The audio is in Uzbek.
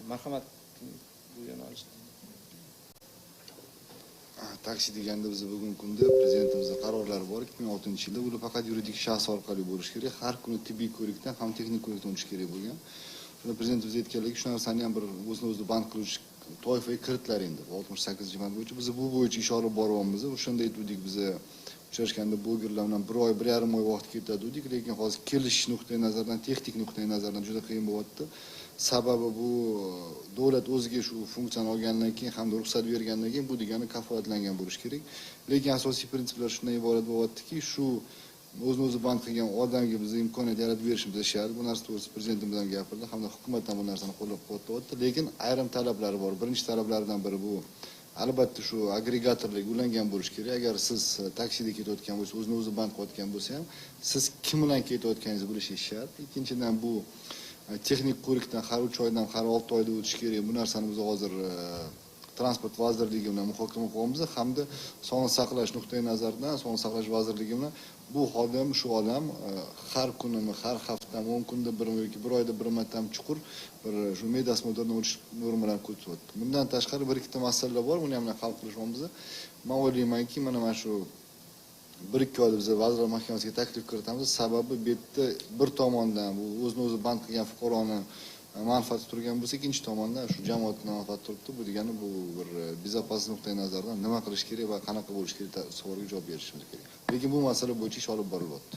Marhamat, bu yo'nalishda. Taksi deganda biz bugungi kunda prezidentimizning qarorlari bor. 2006-yilda ular faqat yuridik shaxs orqali bo'lishi kerak. Har kuni tibbiy ko'rikdan ham texnik ko'rikdan o'tish kerak bo'lgan. Shunda prezidentimiz aytganligi shu narsani ham bir o'zini band qiluvchi toifaga kiritlar endi. 68-band bo'yicha biz bu bo'yicha ish olib boryapmiz. O'shanda aytdik biz uchrashganda blogerlar bilan 1 oy, 1,5 oy vaqt ketadi dedik, lekin hozir kelish nuqtai nazaridan, texnik nuqtai nazaridan juda qiyin bo'lyapti. Sababi bu davlat o'ziga shu funksiyani olgandan keyin hamda ruxsat bergandan keyin bu degani kafolatlangan bo'lishi kerak. Lekin asosiy prinsiplar shundan iborat bo'lyaptiki, shu o'zini band qilgan odamga biz imkoniyat yaratib berishimiz shart. Bu narsa to'g'risida prezident bilan gapirdi hamda hukumat ham bu narsani qo'llab-quvvatlayapti. Lekin ayrim talablari bor. Birinchi talablaridan biri bu albatta shu agregatorlik ulangan bo'lishi kerak. Agar siz taksida ketayotgan bo'lsangiz, o'zini band qilayotgan bo'lsa ham, siz kim bilan ketayotganingizni bilishingiz shart. Ikkinchidan bu texnik ko'rikdan har 3 oydan har 6 oyda o'tish kerak. Bu narsani biz hozir transport vazirligi bilan muhokama qilyapmiz hamda sog'liqni saqlash nuqtai nazaridan sog'liqni saqlash vazirligi bilan bu shu odam har kunimi, har haftami, 10 kunda bir yoki 1 oyda bir marta ham chuqur bir shu medosmotrdan o'tish normalarini ko'rsatyapti. Bundan tashqari bir ikkita masalalar bor, buni ham hal qilishimiz. Men o'ylaymanki, mana shu 1-2 oyda biz Vazirlar Mahkamasiga taklif kiritamiz. Sababi bu yerda bir tomondan bu o'zini band qilgan fuqaroni manfaati turgan bo'lsa, ikkinchi tomondan shu jamoatning manfaati turibdi. Bu degani bu bir bezopaslik nuqtai nazaridan nima qilish kerak va qanaqa bo'lish kerak savolga javob berishimiz kerak. Lekin bu masala bo'yicha ish olib borilyapti.